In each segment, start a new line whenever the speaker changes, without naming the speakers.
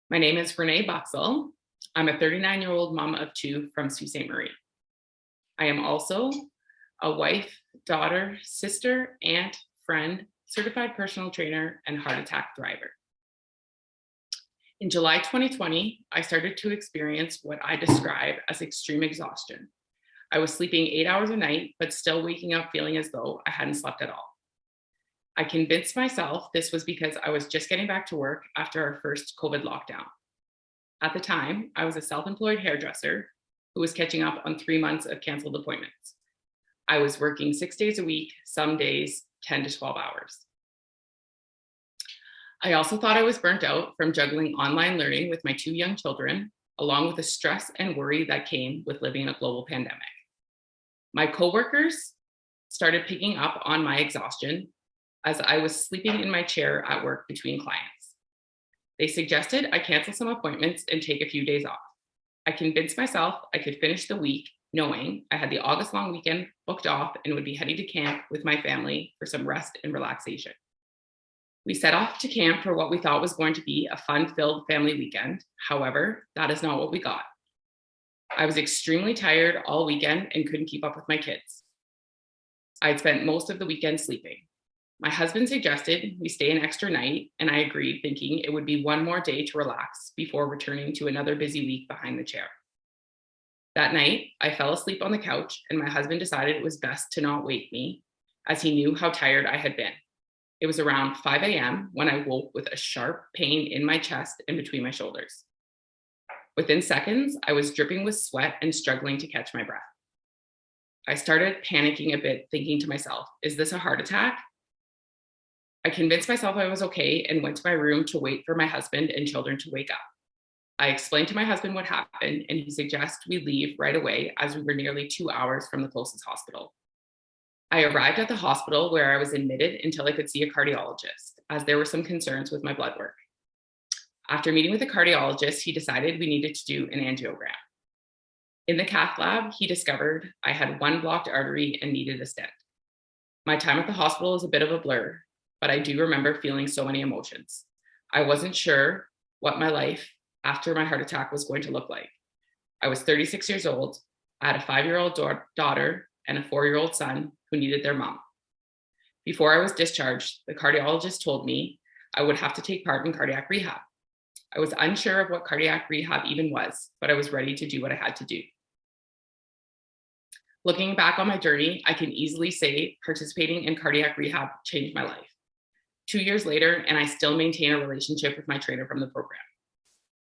My name is Renee Buczel. I'm a 39-year-old mom of two from Sault Ste. Marie. I am also a wife, daughter, sister, aunt, friend, certified personal trainer, and heart attack thriver. In July 2020, I started to experience what I describe as extreme exhaustion. I was sleeping 8 hours a night, but still waking up feeling as though I hadn't slept at all. I convinced myself this was because I was just getting back to work after our first COVID lockdown. At the time, I was a self-employed hairdresser who was catching up on 3 months of canceled appointments. I was working 6 days a week, some days 10 to 12 hours. I also thought I was burnt out from juggling online learning with my 2 young children, along with the stress and worry that came with living in a global pandemic. My coworkers started picking up on my exhaustion as I was sleeping in my chair at work between clients. They suggested I cancel some appointments and take a few days off. I convinced myself I could finish the week knowing I had the August long weekend booked off and would be heading to camp with my family for some rest and relaxation. We set off to camp for what we thought was going to be a fun-filled family weekend. However, that is not what we got. I was extremely tired all weekend and couldn't keep up with my kids. I had spent most of the weekend sleeping. My husband suggested we stay an extra night, and I agreed, thinking it would be one more day to relax before returning to another busy week behind the chair. That night, I fell asleep on the couch, and my husband decided it was best to not wake me, as he knew how tired I had been. It was around 5 a.m. when I woke with a sharp pain in my chest and between my shoulders. Within seconds, I was dripping with sweat and struggling to catch my breath. I started panicking a bit, thinking to myself, is this a heart attack? I convinced myself I was okay and went to my room to wait for my husband and children to wake up. I explained to my husband what happened, and he suggested we leave right away as we were nearly 2 hours from the closest hospital. I arrived at the hospital where I was admitted until I could see a cardiologist, as there were some concerns with my blood work. After meeting with a cardiologist, he decided we needed to do an angiogram. In the cath lab, he discovered I had one blocked artery and needed a stent. My time at the hospital is a bit of a blur, but I do remember feeling so many emotions. I wasn't sure what my life after my heart attack was going to look like. I was 36 years old. I had a 5-year-old daughter and a 4-year-old son who needed their mom. Before I was discharged, the cardiologist told me I would have to take part in cardiac rehab. I was unsure of what cardiac rehab even was, but I was ready to do what I had to do. Looking back on my journey, I can easily say participating in cardiac rehab changed my life. 2 years later, and I still maintain a relationship with my trainer from the program.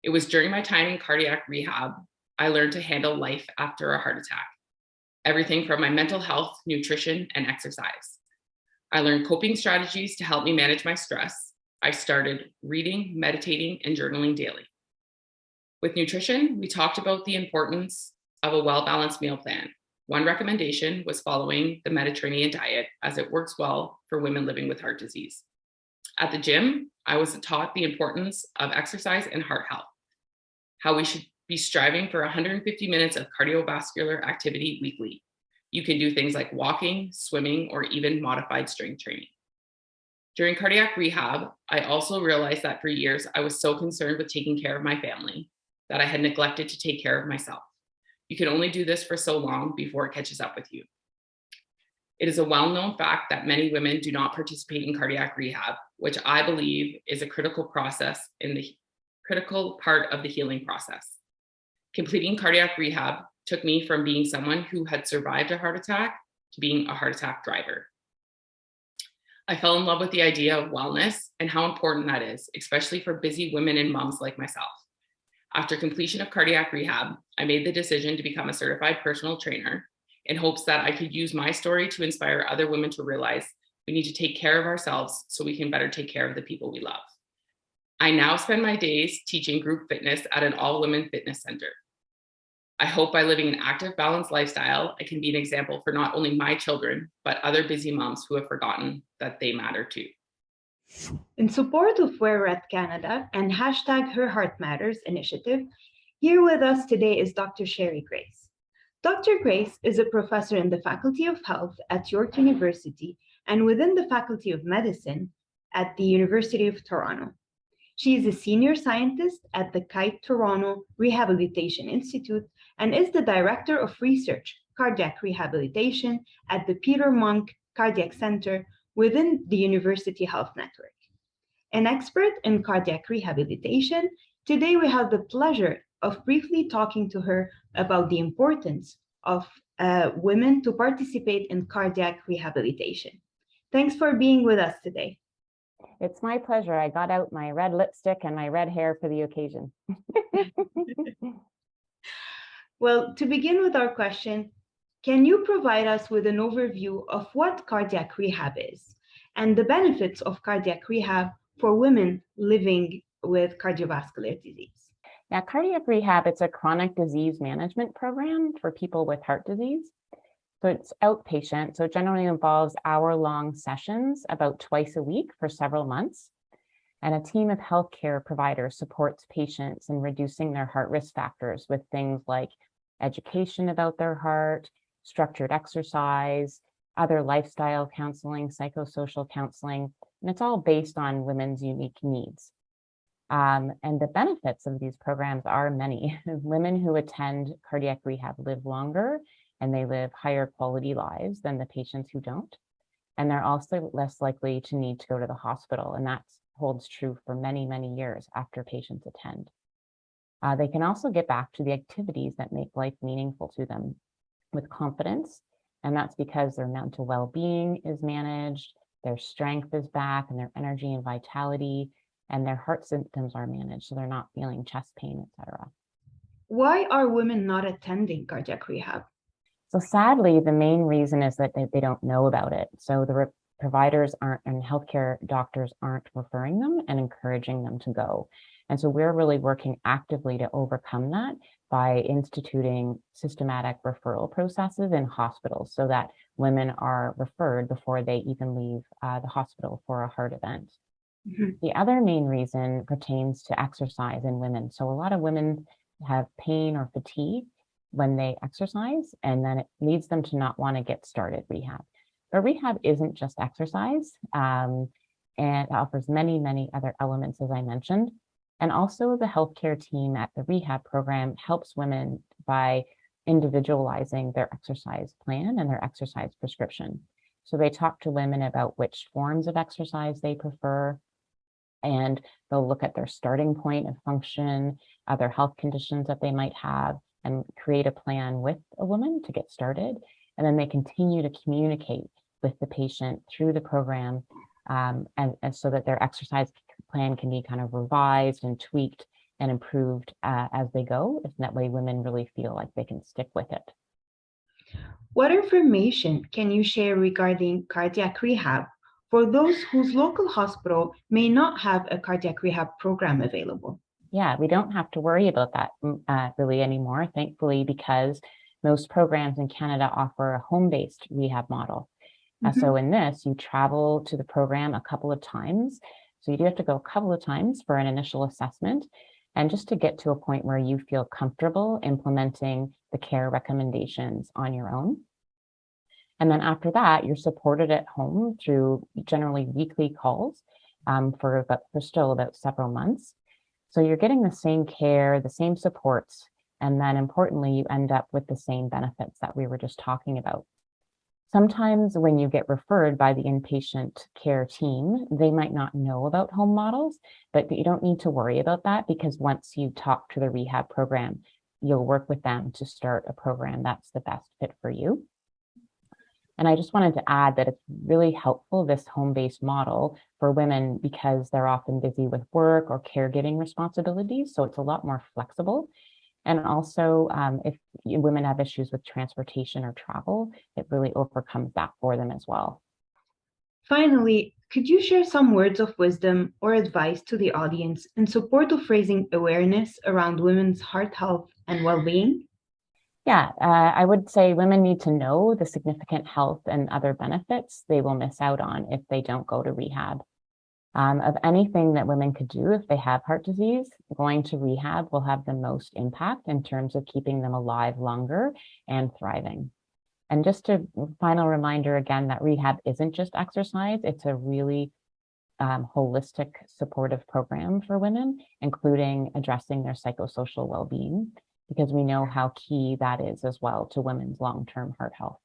It was during my time in cardiac rehab, I learned to handle life after a heart attack. Everything from my mental health, nutrition, and exercise. I learned coping strategies to help me manage my stress. I started reading, meditating, and journaling daily. With nutrition, we talked about the importance of a well-balanced meal plan. One recommendation was following the Mediterranean diet, as it works well for women living with heart disease. At the gym, I was taught the importance of exercise and heart health, how we should be striving for 150 minutes of cardiovascular activity weekly. You can do things like walking, swimming, or even modified strength training. During cardiac rehab, I also realized that for years, I was so concerned with taking care of my family that I had neglected to take care of myself. You can only do this for so long before it catches up with you. It is a well-known fact that many women do not participate in cardiac rehab, which I believe is a critical part of the healing process. Completing cardiac rehab took me from being someone who had survived a heart attack to being a heart attack thriver. I fell in love with the idea of wellness and how important that is, especially for busy women and moms like myself. After completion of cardiac rehab, I made the decision to become a certified personal trainer in hopes that I could use my story to inspire other women to realize we need to take care of ourselves so we can better take care of the people we love. I now spend my days teaching group fitness at an all-women fitness center. I hope by living an active, balanced lifestyle, I can be an example for not only my children, but other busy moms who have forgotten that they matter too.
In support of WearRedCanada and #HerHeartMatters initiative, here with us today is Dr. Sherry Grace. Dr. Grace is a professor in the Faculty of Health at York University and within the Faculty of Medicine at the University of Toronto. She is a senior scientist at the KITE Toronto Rehabilitation Institute and is the Director of Research, Cardiac Rehabilitation at the Peter Munk Cardiac Center within the University Health Network. An expert in cardiac rehabilitation, today we have the pleasure of briefly talking to her about the importance of women to participate in cardiac rehabilitation. Thanks for being with us today.
It's my pleasure. I got out my red lipstick and my red hair for the occasion.
Well, to begin with our question, can you provide us with an overview of what cardiac rehab is and the benefits of cardiac rehab for women living with cardiovascular disease?
Yeah, cardiac rehab, it's a chronic disease management program for people with heart disease. So it's outpatient, so it generally involves hour-long sessions about twice a week for several months. And a team of healthcare providers supports patients in reducing their heart risk factors with things like education about their heart, structured exercise, other lifestyle counseling, psychosocial counseling, and it's all based on women's unique needs. And the benefits of these programs are many. Women who attend cardiac rehab live longer and they live higher quality lives than the patients who don't. And they're also less likely to need to go to the hospital. And that holds true for many, many years after patients attend. They can also get back to the activities that make life meaningful to them with confidence. And that's because their mental well-being is managed, their strength is back, and their energy and vitality, and their heart symptoms are managed, so they're not feeling chest pain, etc.
Why are women not attending cardiac rehab?
So sadly, the main reason is that they don't know about it. So the providers aren't, and healthcare doctors aren't referring them and encouraging them to go. And so we're really working actively to overcome that by instituting systematic referral processes in hospitals so that women are referred before they even leave the hospital for a heart event. Mm-hmm. The other main reason pertains to exercise in women. So a lot of women have pain or fatigue when they exercise, and then it leads them to not want to get started rehab. But rehab isn't just exercise, and it offers many, many other elements, as I mentioned. And also the healthcare team at the rehab program helps women by individualizing their exercise plan and their exercise prescription. So they talk to women about which forms of exercise they prefer, and they'll look at their starting point of function, other health conditions that they might have, and create a plan with a woman to get started. And then they continue to communicate with the patient through the program, and so that their exercise plan can be kind of revised and tweaked and improved as they go. And that way women really feel like they can stick with it.
What information can you share regarding cardiac rehab for those whose local hospital may not have a cardiac rehab program available?
Yeah, we don't have to worry about that really anymore, thankfully, because most programs in Canada offer a home-based rehab model. Mm-hmm. So in this, you travel to the program a couple of times. So you do have to go a couple of times for an initial assessment, and just to get to a point where you feel comfortable implementing the care recommendations on your own. And then after that, you're supported at home through generally weekly calls for still about several months. So you're getting the same care, the same supports, and then importantly, you end up with the same benefits that we were just talking about. Sometimes when you get referred by the inpatient care team, they might not know about home models, but you don't need to worry about that, because once you talk to the rehab program, you'll work with them to start a program that's the best fit for you. And I just wanted to add that it's really helpful, this home-based model, for women because they're often busy with work or caregiving responsibilities. So it's a lot more flexible. And also, if women have issues with transportation or travel, it really overcomes that for them as well.
Finally, could you share some words of wisdom or advice to the audience in support of raising awareness around women's heart health and well-being?
Yeah, I would say women need to know the significant health and other benefits they will miss out on if they don't go to rehab. Of anything that women could do if they have heart disease, going to rehab will have the most impact in terms of keeping them alive longer and thriving. And just a final reminder again that rehab isn't just exercise, it's a really holistic supportive program for women, including addressing their psychosocial well-being, because we know how key that is as well to women's long-term heart health.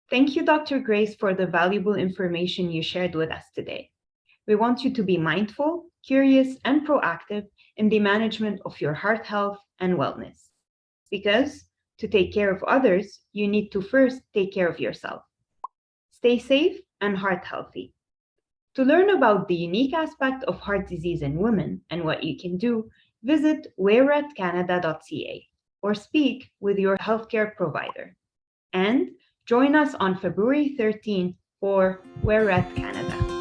Thank you, Dr. Grace, for the valuable information you shared with us today. We want you to be mindful, curious, and proactive in the management of your heart health and wellness. Because to take care of others, you need to first take care of yourself. Stay safe and heart healthy. To learn about the unique aspect of heart disease in women and what you can do, visit WearRedCanada.ca or speak with your healthcare provider. And join us on February 13 for Wear Red Canada.